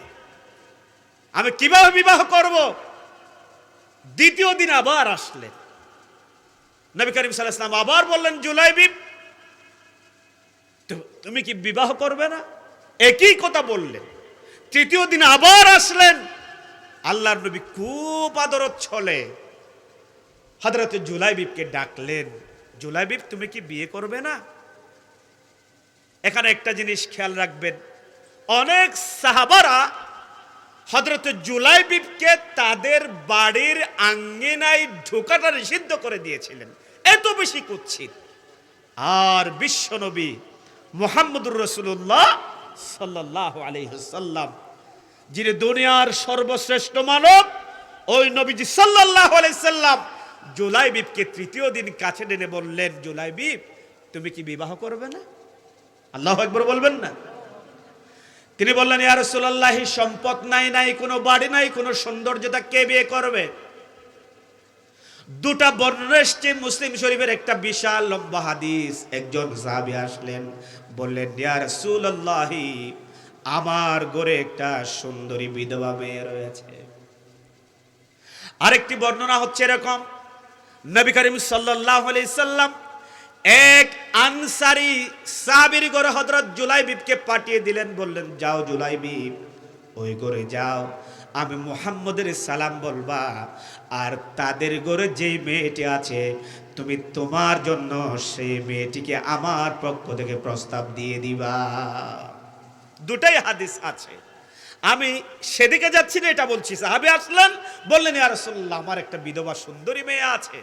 আমি কিভাবে বিবাহ করব? দ্বিতীয় দিন আবার আসলেন নবী করিম সাল্লাল্লাহু আলাইহি ওয়াসাল্লাম, আবার বললেন, জুলাইবিব তুমি কি বিবাহ করবে না? একই কথা বললেন। তৃতীয় দিন আবার আসলেন। আল্লাহর নবী খুব আদরত ছলে হযরত জুলাইবিবকে ডাকলেন, জুলাইবিব তুমি কি বিয়ে করবে না? এখানে একটা জিনিস খেয়াল রাখবেন, অনেক সাহাবারা হযরত জুলাইবিবকে তাদের বাড়ির আঙ্গিনায় ঢোকাটা নিষিদ্ধ করে দিয়েছিলেন, এত বেশি কুৎসিত। আর বিশ্বনবী মুহাম্মদুর রাসূলুল্লাহ সাল্লাল্লাহু আলাইহি ওয়াসাল্লাম, যিনি দুনিয়ার সর্বশ্রেষ্ঠ মানব, ওই নবীজি সাল্লাল্লাহু আলাইহি ওয়াসাল্লাম জুলাইবিবকে তৃতীয় দিন কাছে টেনে বললেন, জুলাইবিব তুমি কি বিবাহ করবে না? আল্লাহু আকবার বলবেন না? তিনি বললেন, ইয়া রাসূলুল্লাহ, সম্পদ নাই, নাই কোনো বাড়ি, নাই কোনো সৌন্দর্যতা, কে বিয়ে করবে? দুটা বর্ণনা এসেছে মুসলিম শরীফের, একটা বিশাল লম্বা হাদিস। একজন সাহাবী আসলেন, বললেন, ইয়া রাসূলুল্লাহ, আমার ঘরে একটা সুন্দরী বিধবা মেয়ে রয়েছে। আরেকটি বর্ণনা হচ্ছে এরকম, নবী করিম সাল্লাল্লাহু আলাইহি সাল্লাম এক আনসারী সাহাবীর ঘরে হযরত জুলাইবিবকে পাঠিয়ে দিলেন, বললেন, যাও জুলাইবিব, ওই ঘরে যাও, আমি মুহাম্মদের সালাম বলবা, আর তাদের ঘরে যেই মেয়েটি আছে তুমি তোমার জন্য সেই মেয়েটিকে আমার পক্ষ থেকে প্রস্তাব দিয়ে দিবা। দুটাই হাদিস আছে, আমি সেদিকে যাচ্ছি না, এটা বলছি। সাহাবী আসলেন, বললেন, ইয়া রাসূলুল্লাহ, আমার একটা বিধবা সুন্দরী মেয়ে আছে।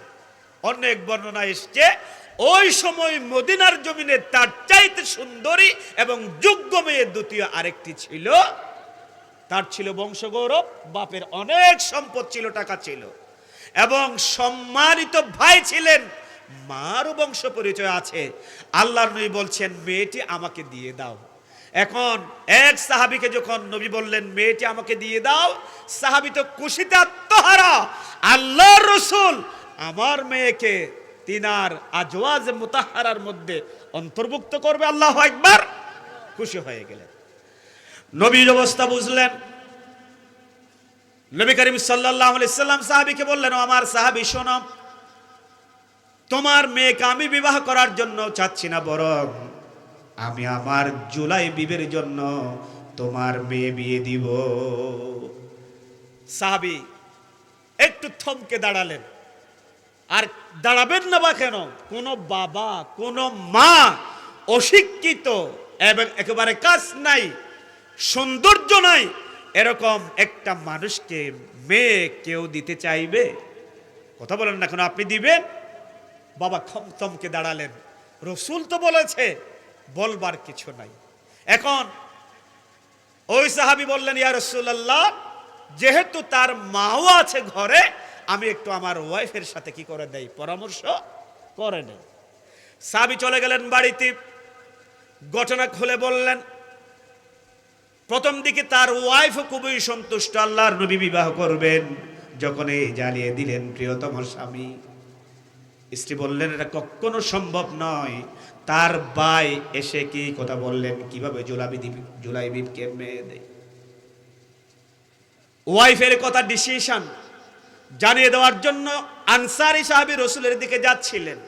অনেক বর্ণনা এসছে, ওই সময় মদিনার জমিনে তার চাইতে সুন্দরী এবং যোগ্য মেয়ে দ্বিতীয় আরেকটি ছিল। তার ছিল বংশগৌরব, বাপের অনেক সম্পদ ছিল, টাকা ছিল, এবং সম্মানিত ভাই ছিলেন, মারও বংশ পরিচয় আছে। আল্লাহর নবী বলছেন, মেয়েটি আমাকে দিয়ে দাও। এখন এক সাহাবীকে যখন নবী বললেন, মেয়েটি আমাকে দিয়ে দাও, সাহাবী তো খুশিতে আত্মহারা, আল্লাহর রাসূল আমার মেয়েকে তিনার আজওয়াজ মুতাহহারার মধ্যে অন্তর্ভুক্ত করবে। আল্লাহু আকবার, খুশি হয়ে গেলেন। নবীর অবস্থা বুঝলেন, নবী করিম সাল্লাল্লাহু আলাইহি সাল্লাম সাহাবীকে বললেন, আমার সাহাবী শোনো, তোমার মেয়েকে আমি বিবাহ করার জন্য চাচ্ছি না, বরং আমি আমার জুলাইবিবের জন্য তোমার মেয়ে বিয়ে দিব। সাহাবী একটু থমকে দাঁড়ালেন। আর দাঁড়াবেন না বা কেন? কোন বাবা, কোন মা অশিক্ষিত এবং একেবারে কাজ নাই, সৌন্দর্য নাই, এরকম একটা মানুষকে মেয়ে কেউ দিতে চাইবে? কথা বলেন না কেন? আপনি দিবেন? বাবা থমকে দাঁড়ালেন। রসুল তো বলেছে, বলবার কিছু নাই। এখন ওই সাহাবী বললেন, ইয়া রাসূলুল্লাহ, যেহেতু তার মাও আছে ঘরে, আমি একটু আমার ওয়াইফের সাথে কি করে দেই, পরামর্শ করে নেই। সাহাবী চলে গেলেন বাড়িতে, ঘটনা খুলে বললেন। প্রথম দিকে তার ওয়াইফ খুবই সন্তুষ্ট, আল্লাহর নবী বিবাহ করবেন। যখন এই জানিয়ে দিলেন প্রিয়তম স্বামী, স্ত্রী বললেন, এটা কখনো সম্ভব নয়। তার ভাই এসে কি কথা বললেন, কিভাবে জুলাইবিবকে মেয়ে দেয়। ওয়াইফের কথা ডিসিশন জানিয়ে দেওয়ার জন্য আনসারী সাহাবী রাসূলের দিকে যাচ্ছিলেন।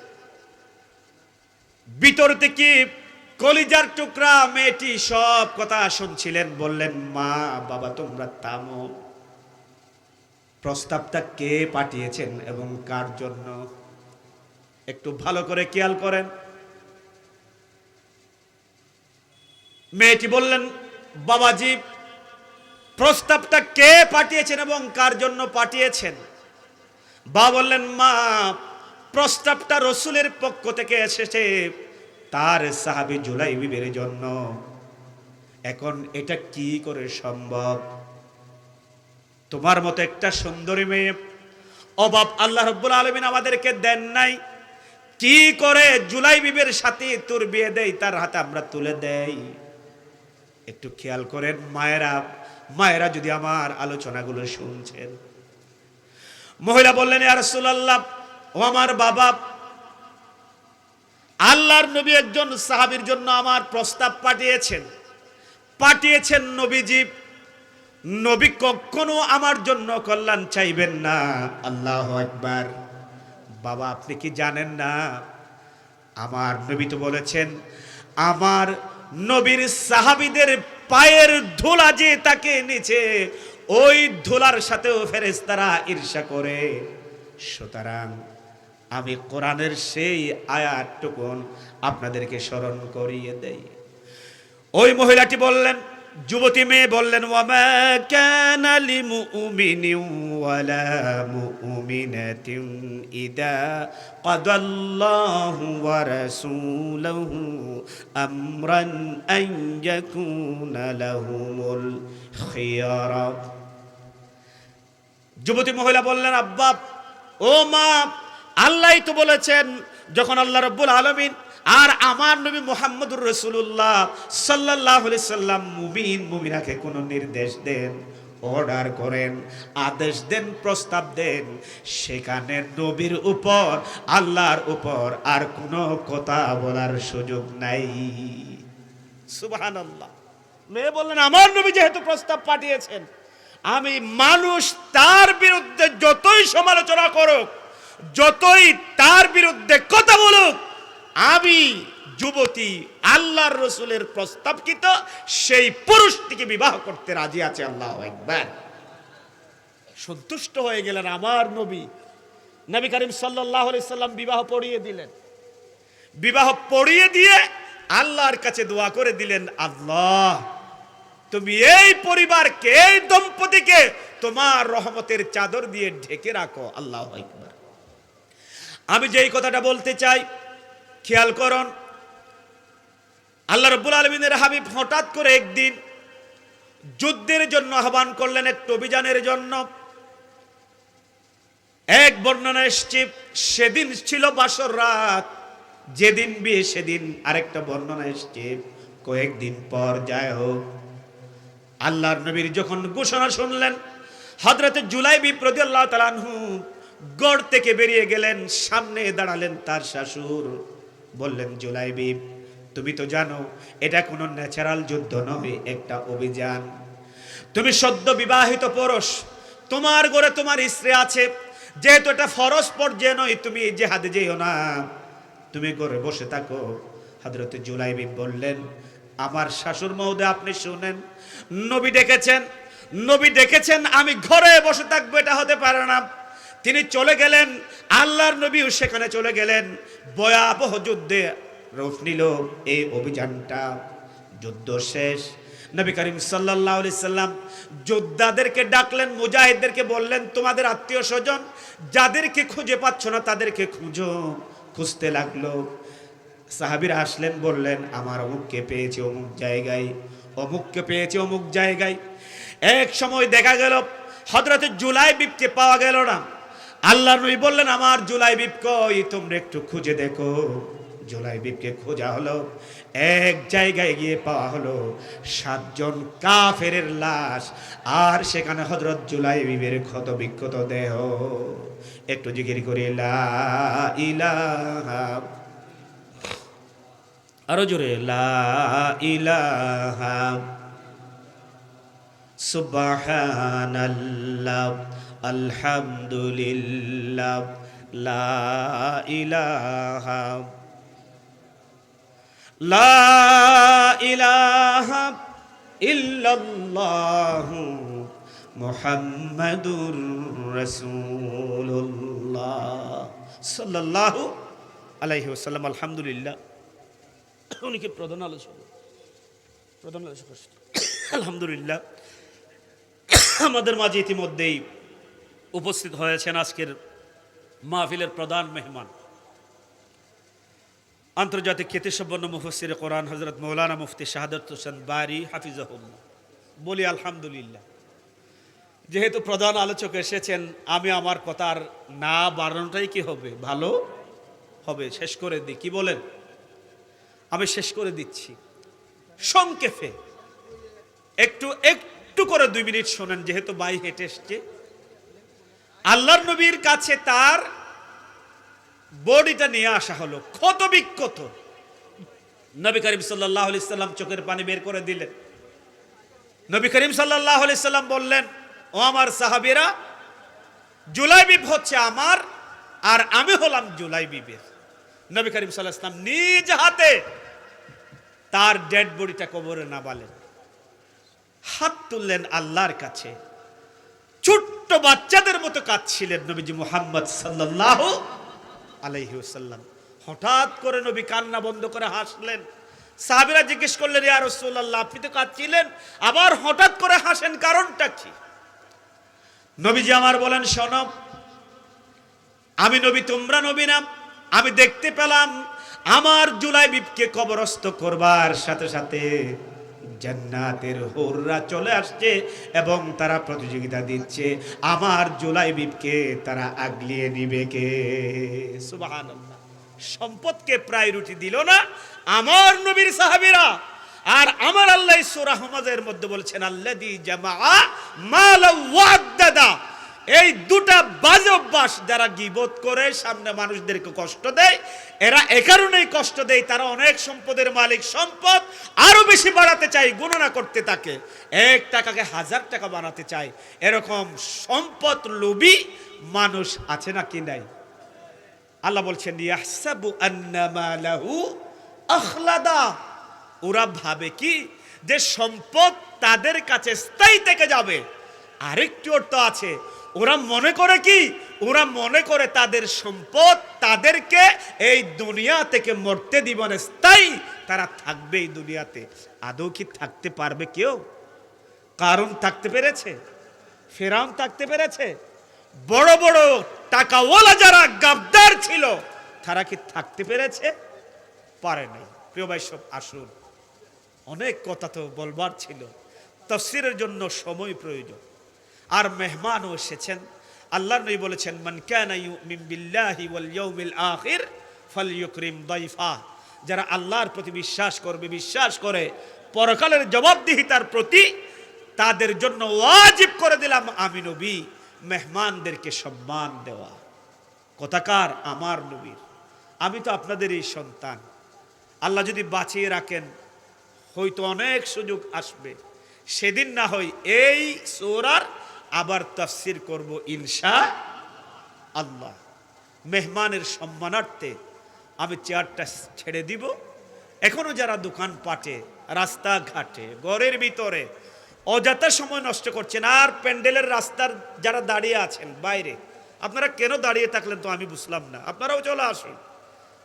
ভিতর থেকে কলিজার টুকরা মেয়েটি সব কথা শুনছিলেন। বললেন, মা বাবা তোমরা থামো, প্রস্তাবটা কে পাঠিয়েছেন এবং কার জন্য একটু ভালো করে খেয়াল করেন। মেয়েটি বললেন, বাবাজি, প্রস্তাবটা কে পাঠিয়েছেন এবং কার জন্য পাঠিয়েছেন? বাবা বললেন, মা, প্রস্তাবটা রাসূলের পক্ষ থেকে এসেছে তার সাহাবী জুলাইবিবের জন্য। এখন এটা কি করে সম্ভব? তোমার মতো একটা সুন্দরী মেয়ে অভাব আল্লাহ রাব্বুল আলামিন আমাদেরকে দেন নাই, কি করে জুলাই বিবির সাথে তোর বিয়ে দেই, তার হাতে আমরা তুলে দেই। একটু খেয়াল করেন মায়েরা যদি আমার আলোচনাগুলো শুনছেন। মহিলা বললেন, ইয়া রাসূলুল্লাহ, ও আমার বাবা, আল্লাহর নবী একজন সাহাবীর জন্য আমার প্রস্তাব পাঠিয়েছেন নবীজি। নবী কখনো আমার জন্য কল্যাণ চাইবেন না। আল্লাহু আকবার। বাবা, আপনি কি জানেন না, আমার নবী তো বলেছেন, আমার নবীর সাহাবীদের পায়ের ধুলা যে তাকে নিচে, ওই ধুলার সাথেও ফেরেশতারা ঈর্ষা করে। সুতরাং আমি কোরআনের সেই আয়াতটুকু আপনাদেরকে স্মরণ করিয়ে দেই। ওই মহিলাটি বললেন, যুবতী মেয়ে বললেন, ওয়ামা কানা লিমুমিনিন ওয়ালা মুমিনাতিন ইদা কাদাল্লাহু ওয়া রাসূলুহু আমরান আন ইয়াকুনা লাহুমুল খিয়ারা। যুবতী মহিলা বললেন, আব্বা, ও মা, আল্লাহই তো বলেছেন, যখন আল্লাহ রাব্বুল আলামিন আর আমার নবী মুহাম্মদুর রাসূলুল্লাহ সাল্লাল্লাহু আলাইহি সাল্লাম মুমিনাকে কোনো নির্দেশ দেন, অর্ডার করেন, আদেশ দেন, প্রস্তাব দেন, সেখানে নবীর উপর, আল্লাহর উপর আর কোনো কথা বলার সুযোগ নাই। সুবহানাল্লাহ। মেয়ে বললেন, আমার নবী যেহেতু প্রস্তাব পাঠিয়েছেন, আমি মানুষ তার বিরুদ্ধে যতই সমালোচনা করুক, যতই তার বিরুদ্ধে কথা বলুক, আমি যুবতী আল্লাহর রাসূলের প্রস্তাবকৃত সেই পুরুষটিকে বিবাহ করতে রাজি আছে। আল্লাহু আকবার। সন্তুষ্ট হয়ে গেলেন আমার নবী। নবী করিম সাল্লাল্লাহু আলাইহি সাল্লাম বিবাহ পড়িয়ে দিলেন। বিবাহ পড়িয়ে দিয়ে আল্লাহর কাছে দোয়া করে দিলেন, আল্লাহ, তুমি এই পরিবারকে, এই দম্পতিকে তোমার রহমতের চাদর দিয়ে ঢেকে রাখো। আল্লাহু আকবার। আমি যেই কথাটা বলতে চাই, খেয়াল করুন, আল্লাহ রাব্বুল আলামিনের হাবিব হঠাৎ করে একদিন যুদ্ধের জন্য আহ্বান করলেন, একটু অভিযানের জন্য। এক বর্ণনা এসেছে সেদিন ছিল বাসর রাত, যেদিন বিয়ে সেদিন। আরেকটা বর্ণনা এসেছে কয়েকদিন পর। যাই হোক, আল্লাহর নবীর যখন ঘোষণা শুনলেন, হযরতে জুলাইবিব রাদিয়াল্লাহু তাআলা আনহু গড় থেকে বেরিয়ে গেলেন। সামনে দাঁড়ালেন তার শাশুড়, বললেন, জুলাইবিব, তুমি তো জানো এটা কোনো ন্যাচারাল যুদ্ধ নয়, একটা অভিযান। তুমি সদ্য বিবাহিত পুরুষ, তোমার ঘরে তোমার স্ত্রী আছে, যেহেতু এটা ফরজ পর্যায়ে নয়, তুমি জিহাদে যেও না, তুমি ঘরে বসে থাকো। হযরতে জুলাইবিব বললেন, আমার শাশুড় মহোদয়, আপনি শুনেন, নবী দেখেছেন আমি ঘরে বসে থাকবো, এটা হতে পারে না। তিনি চলে গেলেন, আল্লাহর নবীও সেখানে চলে গেলেন। ভয়াবহ যুদ্ধে রূপ নিল এই অভিযানটা। যুদ্ধ শেষ, নবী করিম সাল্লাল্লাহু আলাইহি সাল্লাম যোদ্ধাদেরকে ডাকলেন, মুজাহিদদেরকে বললেন, তোমাদের আত্মীয় স্বজন যাদেরকে খুঁজে পাচ্ছ না তাদেরকে খুঁজো। খুঁজতে লাগলো। সাহাবীরা আসলেন, বললেন, আমার অমুককে পেয়েছি অমুক জায়গায়, অমুককে পেয়েছি অমুক জায়গায়। এক সময় দেখা গেল হযরতে জুলাইবিবকে পাওয়া গেল না। আল্লাহর নবী বললেন, আমার জুলাইবিব কই, তোমরা একটু খুঁজে দেখো। জুলাইবিবকে খোঁজা হলো, এক জায়গায় গিয়ে পাওয়া হলো 7 জন কাফেরের লাশ, আর সেখানে হযরত জুলাইবিবের ক্ষত বিক্ষত দেহ। একটু জিকির করি, লা ইলাহা, আরো জোরে, লা ইলাহা সুবহানাল্লাহ আলহামদুলিল্লাহ লা ইলাহা ইল্লাল্লাহু মুহাম্মাদুর রাসূলুল্লাহ সাল্লাল্লাহু আলাইহি ওয়াসাল্লাম। আলহামদুলিল্লাহ। উনি কি প্রধান আলোচক? আলহামদুলিল্লাহ, আমাদের মাঝে ইতিমধ্যেই উপস্থিত হয়েছেন আজকের মাহফিলের প্রধান মেহমান, আন্তর্জাতিক খ্যাতিসম্পন্ন মুফাসসির কোরআন হযরত মাওলানা মুফতি শাহাদাত হোসেন বারী হাফিজাহুল্লাহ। বলি আলহামদুলিল্লাহ। যেহেতু প্রধান আলোচক এসেছেন, আমি আমার কথার না বাড়ানোটাই কি হবে, ভালো হবে। শেষ করে দিই, কি বলেন? আমি শেষ করে দিচ্ছি সংক্ষেপে। একটু একটু করে 2 মিনিট শোনেন, যেহেতু ভাই হেঁটে এসছে। আল্লাহর নবীর কাছে তার বডিটা নিয়ে আসা হলো, ক্ষত বিক্ষত। নবী করিম সাল্লাল্লাহু আলাইহি সাল্লাম চোখের পানি বের করে দিলেন। নবী করিম সাল্লাল্লাহু আলাইহি সাল্লাম বললেন, ও আমার সাহাবীরা, জুলাইবিব হচ্ছে আমার, আর আমি হলাম জুলাইবিবের। নবী করিম সাল্লাল্লাহু আলাইহি সাল্লাম নিজ হাতে তার ডেড বডিটা কবরে নামালেন, হাত তুললেন আল্লাহর কাছে, ছোট্ট বাচ্চাদের মতো কাঁদছিলেন নবীজি মুহাম্মদ সাল্লাল্লাহু আলাইহি ওয়াসাল্লাম। হঠাৎ করে নবী কান্না বন্ধ করে হাসলেন। সাহাবীরা জিজ্ঞেস করলেন, ইয়া রাসূলুল্লাহ, আপনি তো কাঁদছিলেন, আবার হঠাৎ করে হাসেন, কারণটা কি? নবীজি আমার বলেন, শোনো, আমি নবী, তোমরা নবী না। আমি দেখতে পেলাম আমার জুলাইবিবকে কবরস্থ করবার সাথে সাথে জান্নাতের হুররা চলে আসছে এবং তারা প্রতিযোগিতা দিচ্ছে আমার জুলাইবিবকে তারা আগলিয়ে নিবে কে। সুবহানাল্লাহ। সম্পদকে প্রায়োরিটি দিল না আমার নবীর সাহাবীরা। আর আমার আল্লাহ সূরা হুমাজার মধ্যে বলছেন, আল্লাযী জামাআ মালা ওয়াদাদা। এই দুটা বাজে অভ্যাস, যারা গীবত করে, সামনে মানুষদেরকে কষ্ট দেয়, এরা এ কারণেই কষ্ট দেয়, তারা অনেক সম্পদের মালিক, সম্পদ আরো বেশি বাড়াতে চায়, গণনা করতে থাকে, 1 টাকাকে 1000 টাকা বানাতে চায়। এরকম সম্পদ লোভী মানুষ আছে না কি নাই? আল্লাহ বলছেন, ইয়াহসাবু আন্নামা লাহু আখলাদা। ওরা ভাবে কি যে সম্পদ তাদের কাছে স্থায়ী থেকে যাবে। আরেকটি অর্থ আছে, ওরা মনে করে কি, ওরা মনে করে তাদের সম্পদ তাদেরকে এই দুনিয়া থেকে মরতে দিব না, স্থায়ী তারা থাকবে এই দুনিয়াতে। আদৌ কি থাকতে পারবে কেউ? কারণ থাকতে পেরেছে? ফেরাউন থাকতে পেরেছে? বড় বড় টাকাওয়ালা যারা গাদ্দার ছিল, তারা কি থাকতে পেরেছে? পারে নাই। প্রিয় ভাই সব, আসুন, অনেক কথা তো বলবার ছিল, তাফসীরের জন্য সময় প্রয়োজন, আর মেহমানও এসেছেন। আল্লাহর নবী বলেছেন, মান কানা ইউমিন বিল্লাহি ওয়াল ইয়াউমিল আখির ফালইউকরিম দাইফা। যারা আল্লাহর প্রতি বিশ্বাস করবে, বিশ্বাস করে পরকালের জবাবদিহিতার প্রতি, তাদের জন্য ওয়াজিব করে দিলাম আমি নবী মেহমানদেরকে সম্মান দেওয়া। কথাকার আমার নবীর। আমি তো আপনাদেরই সন্তান। আল্লাহ যদি বাঁচিয়ে রাখেন, হয়তো অনেক সুযোগ আসবে, সেদিন না হয় এই সূরার আবার তাফসীর করব ইনশাআল্লাহ। মেহমানের সম্মানার্থে আমি চেয়ারটা ছেড়ে দিব। এখনো যারা দোকান পাটে, রাস্তাঘাটে, ঘরের ভিতরে অযথা সময় নষ্ট করছেন, আর প্যান্ডেলের রাস্তার যারা দাঁড়িয়ে আছেন বাইরে, আপনারা কেন দাঁড়িয়ে থাকলেন তো আমি বুঝলাম না। আপনারাও চলে আসুন,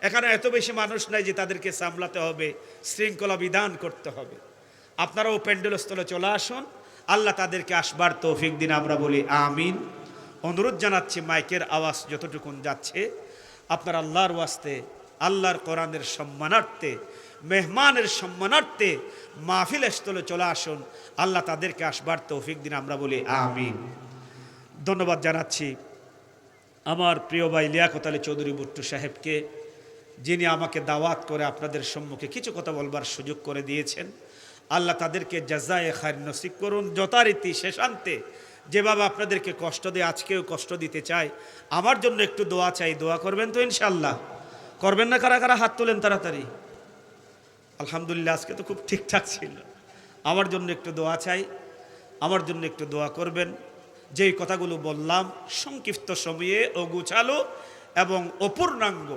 এখানে এত বেশি মানুষ নাই যে তাদেরকে সামলাতে হবে, শৃঙ্খলা বিধান করতে হবে। আপনারাও প্যান্ডেলস্থলে চলে আসুন, আল্লাহ তাদেরকে আসবার তৌফিক দিন, আমরা বলি আমিন। অনুরোধ জানাচ্ছি, মাইকের আওয়াজ যতটুকুন যাচ্ছে, আপনার আল্লাহর ওয়াস্তে, আল্লাহর কোরআনের সম্মানার্থে, মেহমানের সম্মানার্থে মাহফিল স্থলে চলে আসুন, আল্লাহ তাদেরকে আসবার তৌফিক দিন, আমরা বলি আমিন। ধন্যবাদ জানাচ্ছি আমার প্রিয় ভাই লিয়াকত আলী চৌধুরী বুট্টু সাহেবকে, যিনি আমাকে দাওয়াত করে আপনাদের সম্মুখে কিছু কথা বলবার সুযোগ করে দিয়েছেন। আল্লাহ তাদেরকে জাযায়ে খায়র নসিব করুন। যথারীতি শেষান্তে যেভাবে আপনাদেরকে কষ্ট দিয়ে আজকেও কষ্ট দিতে চাই, আমার জন্য একটু দোয়া চাই। দোয়া করবেন তো ইনশাআল্লাহ? করবেন না? কারা কারা হাত তোলেন তাড়াতাড়ি। আলহামদুলিল্লাহ, আজকে তো খুব ঠিকঠাক ছিল। আমার জন্য একটু দোয়া চাই, আমার জন্য একটু দোয়া করবেন। যেই কথাগুলো বললাম সংক্ষিপ্ত সময়ে অগুছালো এবং অপূর্ণাঙ্গ,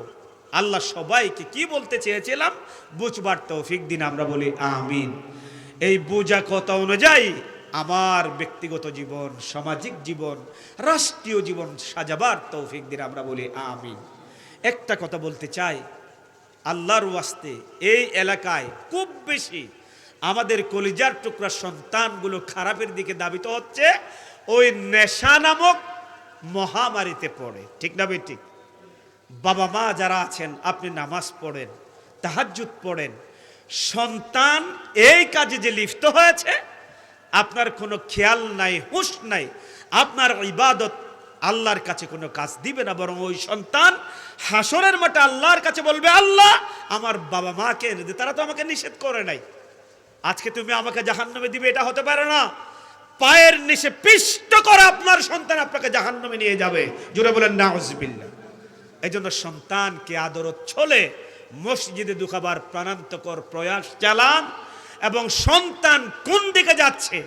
আল্লাহ সবাইকে কি বলতে চেয়েছিলাম বুঝবার তৌফিক দিন, আমরা বলি আমিন। এই বোঝা কথা অনুযায়ী আমার ব্যক্তিগত জীবন, সামাজিক জীবন, রাষ্ট্রীয় জীবন সাজাবার তৌফিক দিন, আমরা বলি আমিন। একটা কথা বলতে চাই, আল্লাহর ওয়াস্তে এই এলাকায় খুব বেশি আমাদের কলিজার টুকরা সন্তানগুলো খারাপের দিকে ধাবিত হচ্ছে, ওই নেশা নামক মহামারীতে পড়ে। ঠিক না ভাই? ঠিক। বাবা মা যারা আছেন, আপনি নামাজ পড়েন, তাহাজ্জুদ পড়েন, সন্তান এই কাজে যে লিপ্ত হয়েছে, আপনার কোনো খেয়াল নাই, হুঁশ নাই, আপনার ইবাদত আল্লাহর কাছে কোনো কাজ দিবে না, বরং ওই সন্তান হাসরের মাঠে আল্লাহর কাছে বলবে, আল্লাহ আমার বাবা মাকে এনে দে, তারা তো আমাকে নিষেধ করে নাই, আজকে তুমি আমাকে জাহান্নামে দিবে, এটা হতে পারে না। পায়ের নিচে পিষ্ট করে আপনার সন্তান আপনাকে জাহান্নামে নিয়ে যাবে। জোরে বলেন নাউজুবিল্লাহ। এই জন্য সন্তানকে আদরত ছলে মসজিদে দুখাবার প্রাণান্তকর প্রয়াস চালান, এবং সন্তান কোন দিকে যাচ্ছে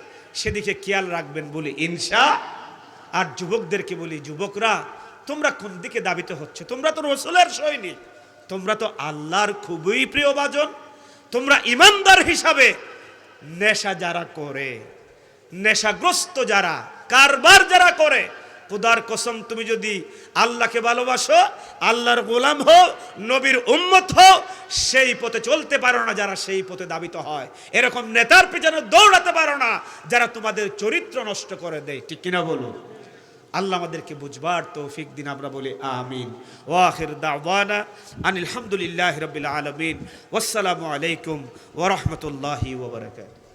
সেদিকে খেয়াল রাখবেন বলি ইনশা। আর যুবকদেরকে বলি, যুবকরা তোমরা কোন দিকে দাবিত হচ্ছে? তোমরা তো রাসূলের সৈনিক, তোমরা তো আল্লাহর খুবই প্রিয় ভাজন। তোমরা ইমানদার হিসাবে নেশা যারা করে, নেশাগ্রস্ত যারা, কারবার যারা করে, খোদার কসম তুমি যদি আল্লাহকে ভালোবাসো, আল্লাহর গোলাম হও, নবীর উম্মত হও, সেই পথে চলতে পারো না যারা সেই পথে দাবিত হয়। এরকম নেতার পিছনে দৌড়াতে পারো না যারা তোমাদের চরিত্র নষ্ট করে দেয়। ঠিক কিনা বলো? আল্লাহ আমাদেরকে বুঝবার তৌফিক দিন। আমরা বলি আমিন। ওয়া আখির দাওয়ানা আনিল হামদুলিল্লাহি রাব্বিল আলামিন। ওয়াসসালামু আলাইকুম ওয়া রাহমাতুল্লাহি ওয়া বারাকাতুহু।